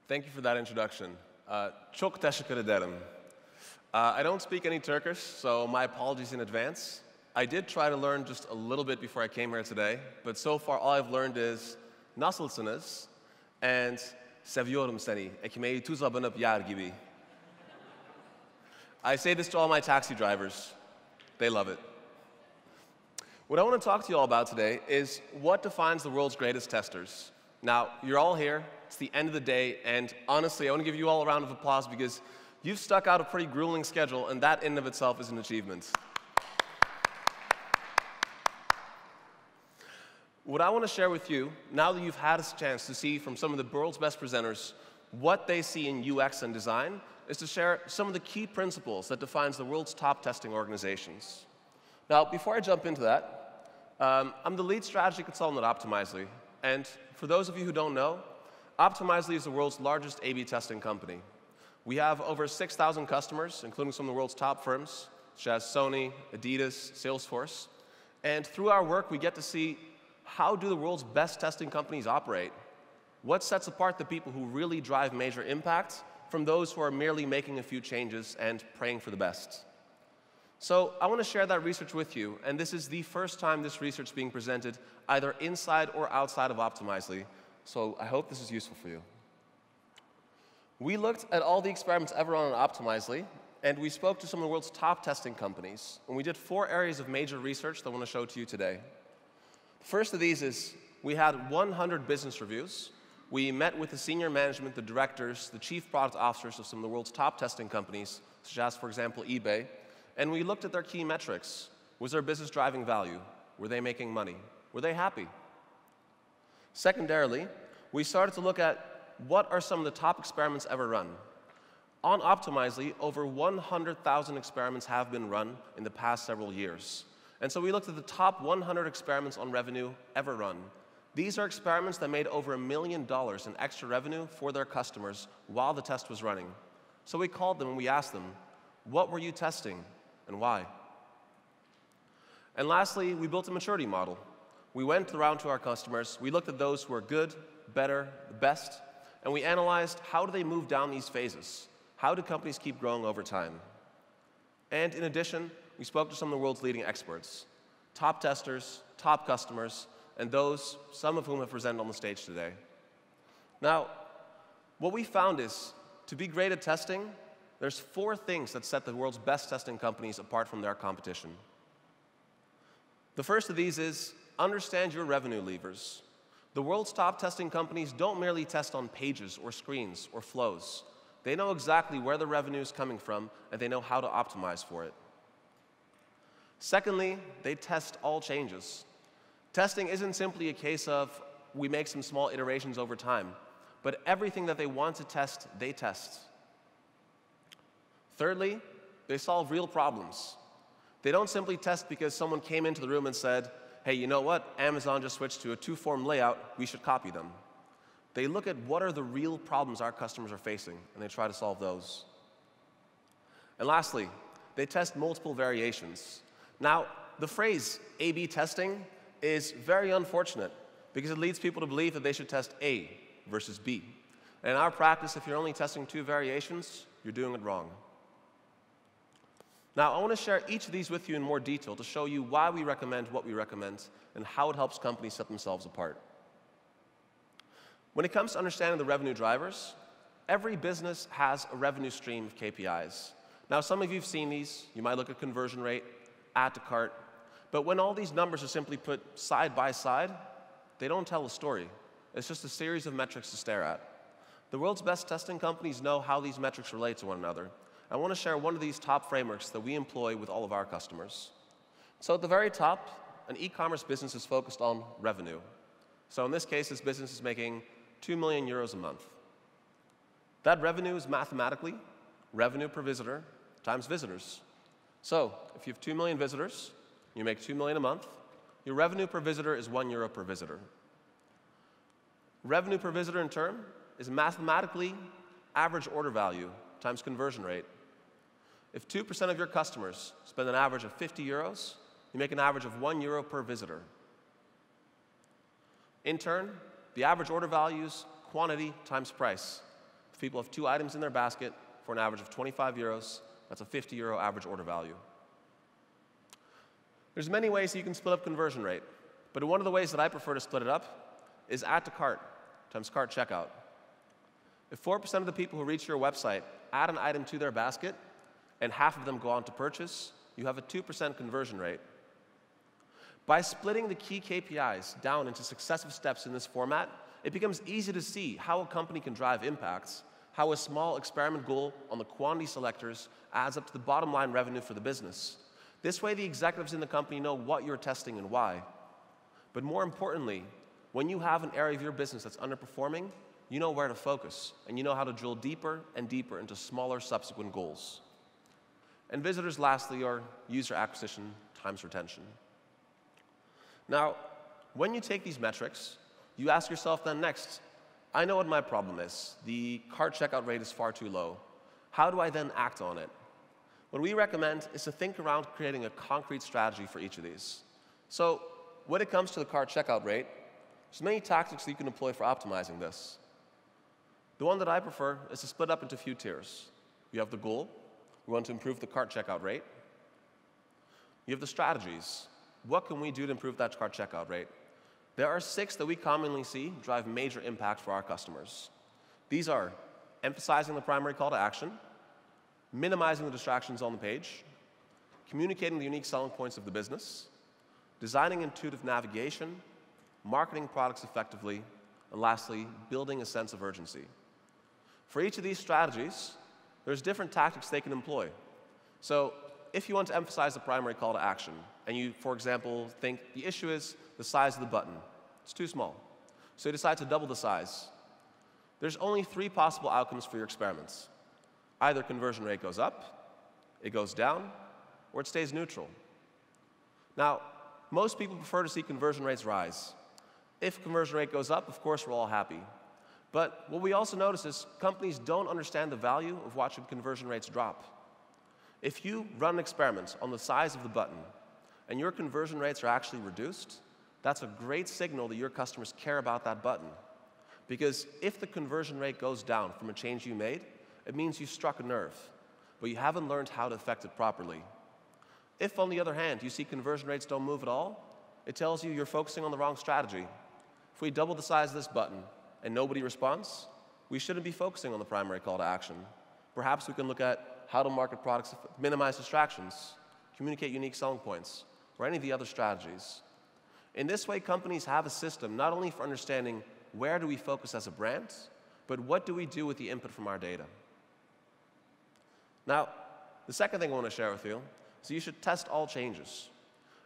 Thank you for that introduction. Çok teşekkür ederim. I don't speak any Turkish, so my apologies in advance. I did try to learn just a little bit before I came here today, but so far all I've learned is nasılsınız and seviyorum seni, ekmeği tuza banıp yer gibi. I say this to all my taxi drivers. They love it. What I want to talk to you all about today is what defines the world's greatest testers. Now, you're all here, it's the end of the day, and honestly, I want to give you all a round of applause because you've stuck out a pretty grueling schedule, and that in and of itself is an achievement. What I want to share with you, now that you've had a chance to see from some of the world's best presenters what they see in UX and design, is to share some of the key principles that defines the world's top testing organizations. Now, before I jump into that, I'm the lead strategy consultant at Optimizely, and for those of you who don't know, Optimizely is the world's largest A/B testing company. We have over 6,000 customers, including some of the world's top firms, such as Sony, Adidas, Salesforce. And through our work, we get to see how do the world's best testing companies operate? What sets apart the people who really drive major impact from those who are merely making a few changes and praying for the best? So I want to share that research with you, and this is the first time this research is being presented either inside or outside of Optimizely, so I hope this is useful for you. We looked at all the experiments ever run on Optimizely, and we spoke to some of the world's top testing companies, and we did 4 areas of major research that I want to show to you today. The first of these is we had 100 business reviews. We met with the senior management, the directors, the chief product officers of some of the world's top testing companies, such as, for example, eBay, and we looked at their key metrics. Was their business driving value? Were they making money? Were they happy? Secondarily, we started to look at what are some of the top experiments ever run. On Optimizely, over 100,000 experiments have been run in the past several years. And so we looked at the top 100 experiments on revenue ever run. These are experiments that made over $1 million in extra revenue for their customers while the test was running. So we called them and we asked them, what were you testing and why? And lastly, we built a maturity model. We went around to our customers, we looked at those who are good, better, the best, and we analyzed how do they move down these phases? How do companies keep growing over time? And in addition, we spoke to some of the world's leading experts, top testers, top customers, and those, some of whom have presented on the stage today. Now, what we found is, to be great at testing, there's 4 things that set the world's best testing companies apart from their competition. The first of these is, understand your revenue levers. The world's top testing companies don't merely test on pages or screens or flows. They know exactly where the revenue is coming from, and they know how to optimize for it. Secondly, they test all changes. Testing isn't simply a case of we make some small iterations over time, but everything that they want to test, they test. Thirdly, they solve real problems. They don't simply test because someone came into the room and said, hey, you know what? Amazon just switched to a 2-form layout. We should copy them. They look at what are the real problems our customers are facing, and they try to solve those. And lastly, they test multiple variations. Now, the phrase A/B testing is very unfortunate because it leads people to believe that they should test A versus B. And in our practice, if you're only testing 2 variations, you're doing it wrong. Now, I want to share each of these with you in more detail to show you why we recommend what we recommend and how it helps companies set themselves apart. When it comes to understanding the revenue drivers, every business has a revenue stream of KPIs. Now, some of you have seen these. You might look at conversion rate, add to cart. But when all these numbers are simply put side by side, they don't tell a story. It's just a series of metrics to stare at. The world's best testing companies know how these metrics relate to one another. I want to share one of these top frameworks that we employ with all of our customers. So at the very top, an e-commerce business is focused on revenue. So in this case, this business is making 2 million euros a month. That revenue is mathematically revenue per visitor times visitors. So if you have 2 million visitors, you make 2 million a month, your revenue per visitor is €1 per visitor. Revenue per visitor in turn is mathematically average order value times conversion rate. If 2% of your customers spend an average of 50 euros, you make an average of €1 per visitor. In turn, the average order value is quantity times price. If people have 2 items in their basket for an average of 25 euros, that's a 50 euro average order value. There's many ways that you can split up conversion rate, but one of the ways that I prefer to split it up is add to cart times cart checkout. If 4% of the people who reach your website add an item to their basket, and half of them go on to purchase, you have a 2% conversion rate. By splitting the key KPIs down into successive steps in this format, it becomes easy to see how a company can drive impacts, how a small experiment goal on the quantity selectors adds up to the bottom line revenue for the business. This way, the executives in the company know what you're testing and why. But more importantly, when you have an area of your business that's underperforming, you know where to focus, and you know how to drill deeper and deeper into smaller subsequent goals. And visitors, lastly, are user acquisition times retention. Now, when you take these metrics, you ask yourself then next, I know what my problem is. The cart checkout rate is far too low. How do I then act on it? What we recommend is to think around creating a concrete strategy for each of these. So when it comes to the cart checkout rate, there's many tactics that you can employ for optimizing this. The one that I prefer is to split up into a few tiers. You have the goal. We want to improve the cart checkout rate. You have the strategies. What can we do to improve that cart checkout rate? There are 6 that we commonly see drive major impact for our customers. These are emphasizing the primary call to action, minimizing the distractions on the page, communicating the unique selling points of the business, designing intuitive navigation, marketing products effectively, and lastly, building a sense of urgency. For each of these strategies, there's different tactics they can employ. So if you want to emphasize the primary call to action, and you, for example, think the issue is the size of the button. It's too small. So you decide to double the size. There's only 3 possible outcomes for your experiments. Either conversion rate goes up, it goes down, or it stays neutral. Now, most people prefer to see conversion rates rise. If conversion rate goes up, of course, we're all happy. But what we also notice is companies don't understand the value of watching conversion rates drop. If you run experiments on the size of the button and your conversion rates are actually reduced, that's a great signal that your customers care about that button. Because if the conversion rate goes down from a change you made, it means you struck a nerve, but you haven't learned how to affect it properly. If, on the other hand, you see conversion rates don't move at all, it tells you you're focusing on the wrong strategy. If we double the size of this button and nobody responds, we shouldn't be focusing on the primary call to action. Perhaps we can look at how to market products, minimize distractions, communicate unique selling points, or any of the other strategies. In this way, companies have a system not only for understanding where do we focus as a brand, but what do we do with the input from our data. Now, the second thing I want to share with you is you should test all changes.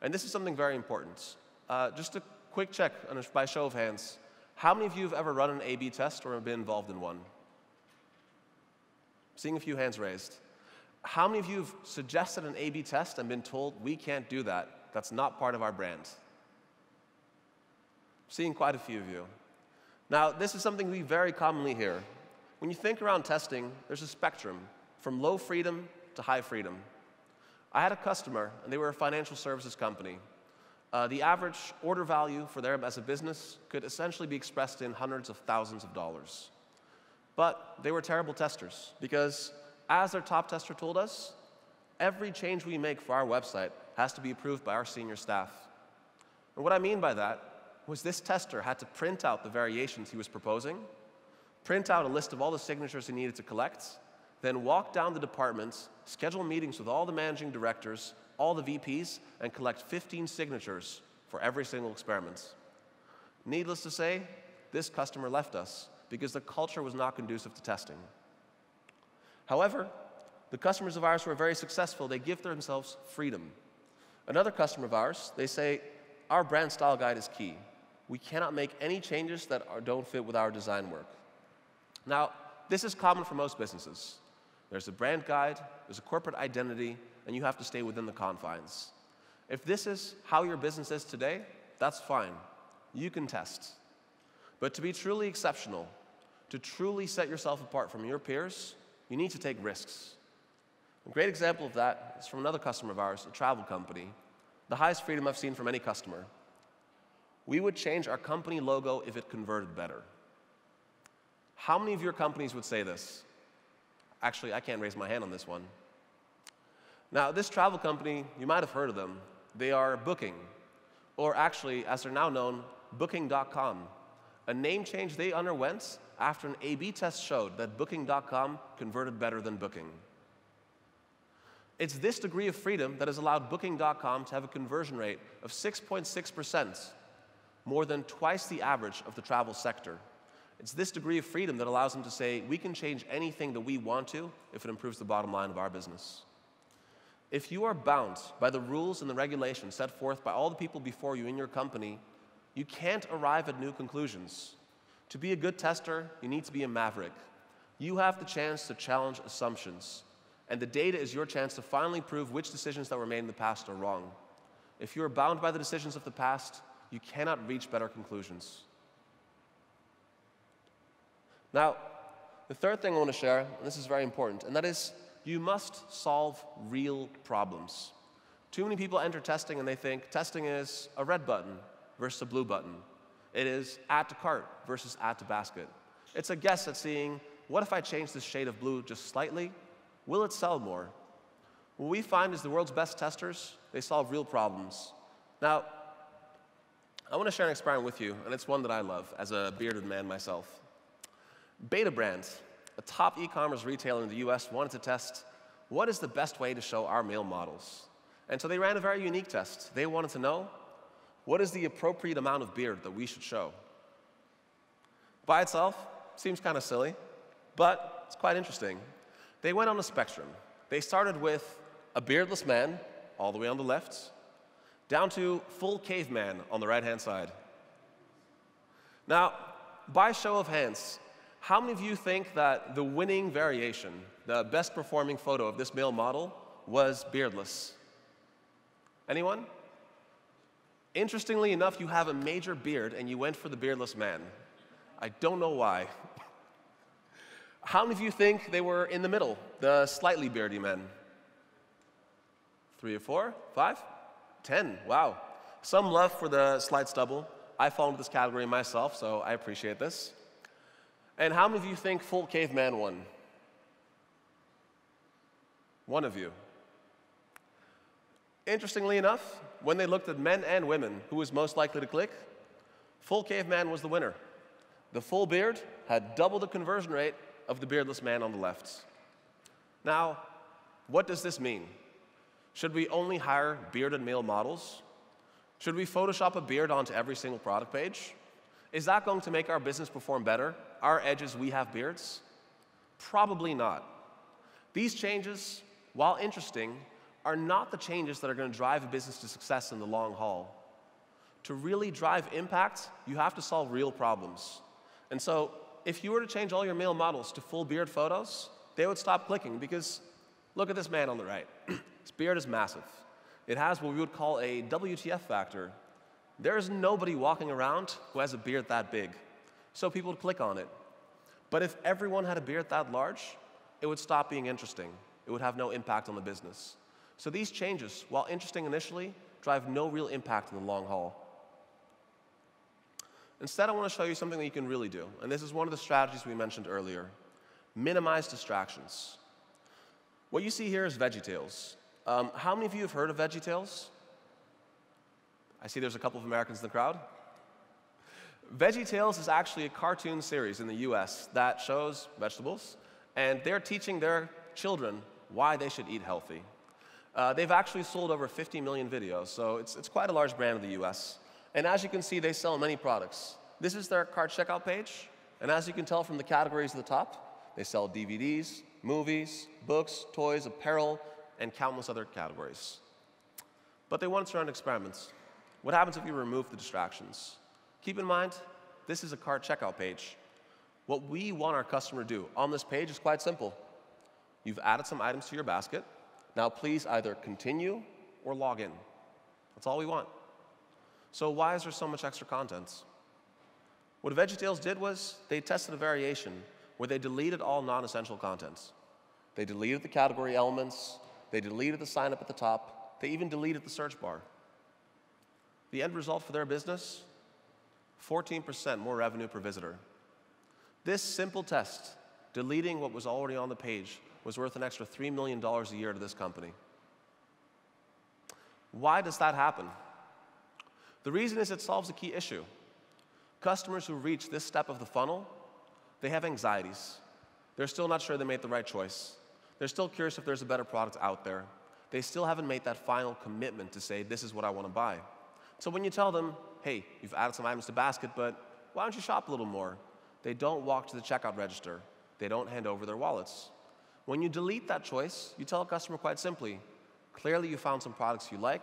And this is something very important. Just a quick check by show of hands. How many of you have ever run an A/B test or been involved in one? Seeing a few hands raised. How many of you have suggested an A/B test and been told, we can't do that, that's not part of our brand? Seeing quite a few of you. Now, this is something we very commonly hear. When you think around testing, there's a spectrum from low freedom to high freedom. I had a customer, and they were a financial services company. The average order value for them as a business could essentially be expressed in hundreds of thousands of dollars. But they were terrible testers, because as their top tester told us, every change we make for our website has to be approved by our senior staff. And what I mean by that was this tester had to print out the variations he was proposing, print out a list of all the signatures he needed to collect, then walk down the departments, schedule meetings with all the managing directors, all the VPs, and collect 15 signatures for every single experiment. Needless to say, this customer left us because the culture was not conducive to testing. However, the customers of ours who are very successful, they give themselves freedom. Another customer of ours, they say, our brand style guide is key. We cannot make any changes that don't fit with our design work. Now, this is common for most businesses. There's a brand guide, there's a corporate identity, and you have to stay within the confines. If this is how your business is today, that's fine. You can test. But to be truly exceptional, to truly set yourself apart from your peers, you need to take risks. A great example of that is from another customer of ours, a travel company. The highest freedom I've seen from any customer. We would change our company logo if it converted better. How many of your companies would say this? Actually, I can't raise my hand on this one. Now, this travel company, you might have heard of them. They are Booking, or actually, as they're now known, Booking.com, a name change they underwent after an A/B test showed that Booking.com converted better than Booking. It's this degree of freedom that has allowed Booking.com to have a conversion rate of 6.6%, more than twice the average of the travel sector. It's this degree of freedom that allows them to say, we can change anything that we want to if it improves the bottom line of our business. If you are bound by the rules and the regulations set forth by all the people before you in your company, you can't arrive at new conclusions. To be a good tester, you need to be a maverick. You have the chance to challenge assumptions, and the data is your chance to finally prove which decisions that were made in the past are wrong. If you are bound by the decisions of the past, you cannot reach better conclusions. Now, the third thing I want to share, and this is very important, and that is you must solve real problems. Too many people enter testing and they think testing is a red button versus a blue button. It is add to cart versus add to basket. It's a guess at seeing, what if I change this shade of blue just slightly? Will it sell more? What we find is the world's best testers, they solve real problems. Now, I want to share an experiment with you, and it's one that I love as a bearded man myself. Beta Brand, a top e-commerce retailer in the US, wanted to test what is the best way to show our male models. And so they ran a very unique test. They wanted to know, what is the appropriate amount of beard that we should show? By itself, seems kind of silly, but it's quite interesting. They went on a spectrum. They started with a beardless man, all the way on the left, down to full caveman on the right-hand side. Now, by show of hands, how many of you think that the winning variation, the best performing photo of this male model, was beardless? Anyone? Interestingly enough, you have a major beard and you went for the beardless man. I don't know why. How many of you think they were in the middle, the slightly beardy men? 3 or 4, 5, 10, wow. Some love for the slight stubble. I fall into this category myself, so I appreciate this. And how many of you think full caveman won? One of you. Interestingly enough, when they looked at men and women, who was most likely to click, full caveman was the winner. The full beard had double the conversion rate of the beardless man on the left. Now, what does this mean? Should we only hire bearded male models? Should we Photoshop a beard onto every single product page? Is that going to make our business perform better? Our edges, we have beards? Probably not. These changes, while interesting, are not the changes that are going to drive a business to success in the long haul. To really drive impact, you have to solve real problems. And so, if you were to change all your male models to full beard photos, they would stop clicking because look at this man on the right. His beard is massive. It has what we would call a WTF factor. There is nobody walking around who has a beard that big, so people would click on it. But if everyone had a beard that large, it would stop being interesting. It would have no impact on the business. So these changes, while interesting initially, drive no real impact in the long haul. Instead, I want to show you something that you can really do, and this is one of the strategies we mentioned earlier. Minimize distractions. What you see here is VeggieTales. How many of you have heard of VeggieTales? I see there's a couple of Americans in the crowd. VeggieTales is actually a cartoon series in the US that shows vegetables, and they're teaching their children why they should eat healthy. They've actually sold over 50 million videos, so it's quite a large brand in the US. And as you can see, they sell many products. This is their cart checkout page, and as you can tell from the categories at the top, they sell DVDs, movies, books, toys, apparel, and countless other categories. But they wanted to run experiments. What happens if you remove the distractions? Keep in mind, this is a cart checkout page. What we want our customer to do on this page is quite simple. You've added some items to your basket. Now please either continue or log in. That's all we want. So why is there so much extra content? What VeggieTales did was they tested a variation where they deleted all non-essential content. They deleted the category elements, they deleted the sign up at the top, they even deleted the search bar. The end result for their business, 14% more revenue per visitor. This simple test, deleting what was already on the page, was worth an extra $3 million a year to this company. Why does that happen? The reason is it solves a key issue. Customers who reach this step of the funnel, they have anxieties. They're still not sure they made the right choice. They're still curious if there's a better product out there. They still haven't made that final commitment to say, this is what I want to buy. So when you tell them, hey, you've added some items to basket, but why don't you shop a little more? They don't walk to the checkout register. They don't hand over their wallets. When you delete that choice, you tell a customer quite simply, clearly you found some products you like,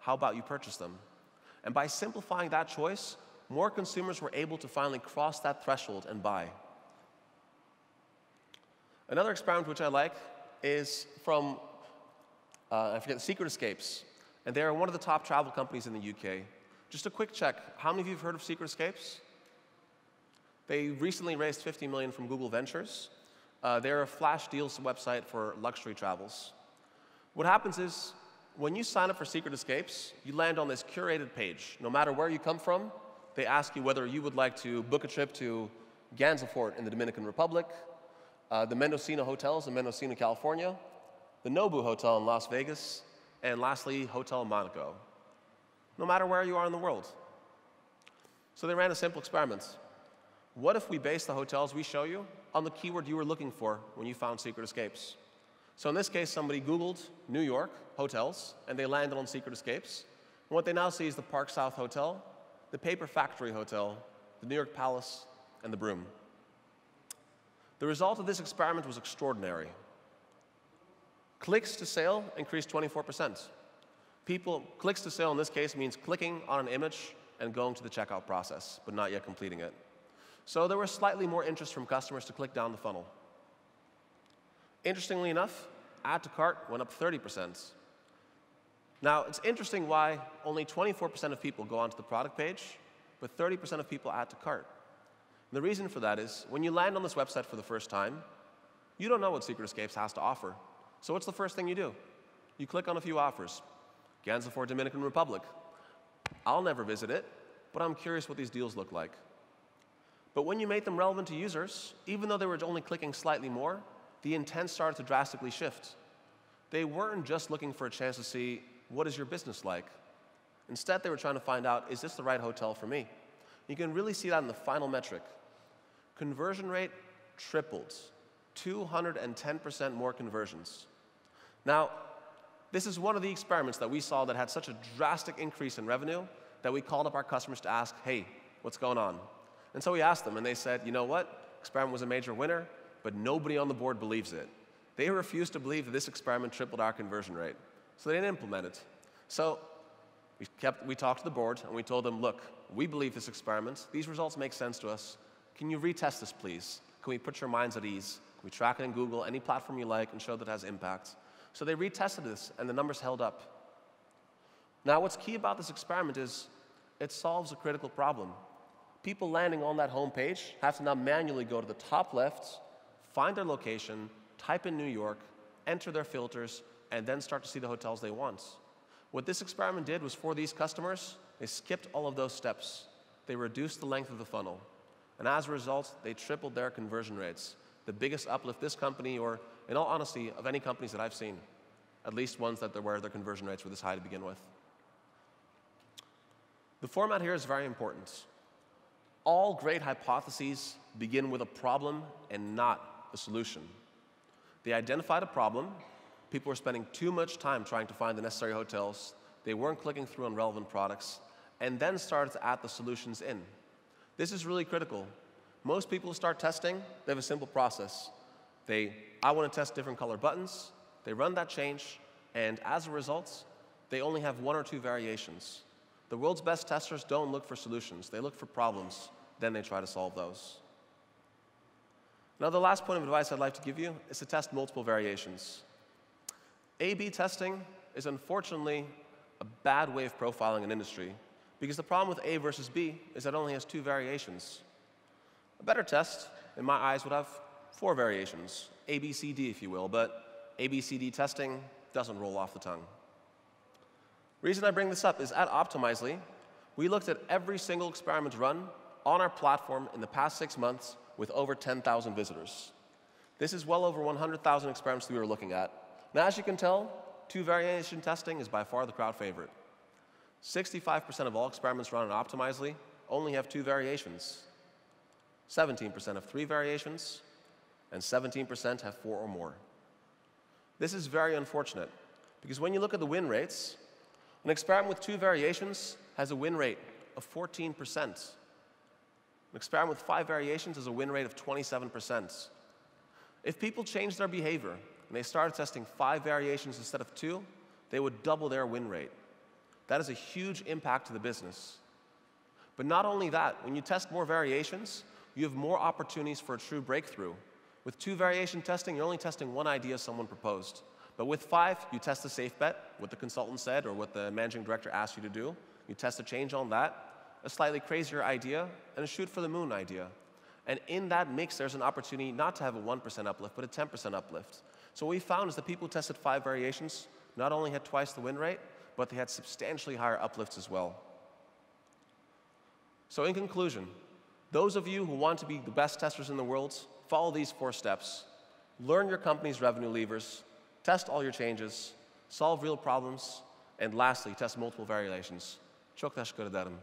how about you purchase them? And by simplifying that choice, more consumers were able to finally cross that threshold and buy. Another experiment which I like is from, I forget, Secret Escapes. And they are one of the top travel companies in the UK. Just a quick check, how many of you have heard of Secret Escapes? They recently raised $50 million from Google Ventures. They're a flash deals website for luxury travels. What happens is, when you sign up for Secret Escapes, you land on this curated page. No matter where you come from, they ask you whether you would like to book a trip to Ganza Fort in the Dominican Republic, the Mendocino Hotels in Mendocino, California, the Nobu Hotel in Las Vegas, and lastly, Hotel Monaco. No matter where you are in the world. So they ran a simple experiment. What if we base the hotels we show you on the keyword you were looking for when you found Secret Escapes? So in this case, somebody Googled New York hotels, and they landed on Secret Escapes. And what they now see is the Park South Hotel, the Paper Factory Hotel, the New York Palace, and the Broom. The result of this experiment was extraordinary. Clicks to sale increased 24%. Clicks to sale in this case means clicking on an image and going to the checkout process, but not yet completing it. So there was slightly more interest from customers to click down the funnel. Interestingly enough, add to cart went up 30%. Now, it's interesting why only 24% of people go onto the product page, but 30% of people add to cart. And the reason for that is, when you land on this website for the first time, you don't know what Secret Escapes has to offer. So what's the first thing you do? You click on a few offers. Ganza Fort, Dominican Republic. I'll never visit it, but I'm curious what these deals look like. But when you made them relevant to users, even though they were only clicking slightly more, the intent started to drastically shift. They weren't just looking for a chance to see, what is your business like? Instead, they were trying to find out, is this the right hotel for me? You can really see that in the final metric. Conversion rate tripled, 210% more conversions. Now, this is one of the experiments that we saw that had such a drastic increase in revenue that we called up our customers to ask, hey, what's going on? And so we asked them, and they said, you know what? Experiment was a major winner, but nobody on the board believes it. They refused to believe that this experiment tripled our conversion rate, so they didn't implement it. So we talked to the board, and we told them, look, we believe this experiment. These results make sense to us. Can you retest this, please? Can we put your minds at ease? Can we track it in Google, any platform you like, and show that it has impact? So they retested this, and the numbers held up. Now, what's key about this experiment is it solves a critical problem. People landing on that home page have to now manually go to the top left, find their location, type in New York, enter their filters, and then start to see the hotels they want. What this experiment did was, for these customers, they skipped all of those steps. They reduced the length of the funnel. And as a result, they tripled their conversion rates. The biggest uplift this company, or in all honesty, of any companies that I've seen, at least ones where their conversion rates were this high to begin with. The format here is very important. All great hypotheses begin with a problem and not a solution. They identified a problem. People were spending too much time trying to find the necessary hotels. They weren't clicking through on relevant products, and then started to add the solutions in. This is really critical. Most people who start testing, they have a simple process. I want to test different color buttons. They run that change, and as a result, they only have 1 or 2 variations. The world's best testers don't look for solutions. They look for problems. Then they try to solve those. Now, the last point of advice I'd like to give you is to test multiple variations. A/B testing is unfortunately a bad way of profiling an industry, because the problem with A versus B is that it only has 2 variations. A better test, in my eyes, would have 4 variations, A, B, C, D, if you will, but A, B, C, D testing doesn't roll off the tongue. The reason I bring this up is at Optimizely, we looked at every single experiment run on our platform in the past 6 months with over 10,000 visitors. This is well over 100,000 experiments that we were looking at. Now, as you can tell, two-variation testing is by far the crowd favorite. 65% of all experiments run on Optimizely only have 2 variations. 17% have 3 variations, and 17% have 4 or more. This is very unfortunate, because when you look at the win rates, an experiment with 2 variations has a win rate of 14%. An experiment with 5 variations has a win rate of 27%. If people changed their behavior and they started testing 5 variations instead of 2, they would double their win rate. That is a huge impact to the business. But not only that, when you test more variations, you have more opportunities for a true breakthrough. With 2-variation testing, you're only testing one idea someone proposed. But with 5, you test a safe bet, what the consultant said or what the managing director asked you to do. You test a change on that, a slightly crazier idea, and a shoot-for-the-moon idea. And in that mix, there's an opportunity not to have a 1% uplift, but a 10% uplift. So what we found is that people who tested 5 variations not only had twice the win rate, but they had substantially higher uplifts as well. So in conclusion, those of you who want to be the best testers in the world, follow these 4 steps. Learn your company's revenue levers, test all your changes, solve real problems, and lastly, test multiple variations. Çok teşekkür ederim.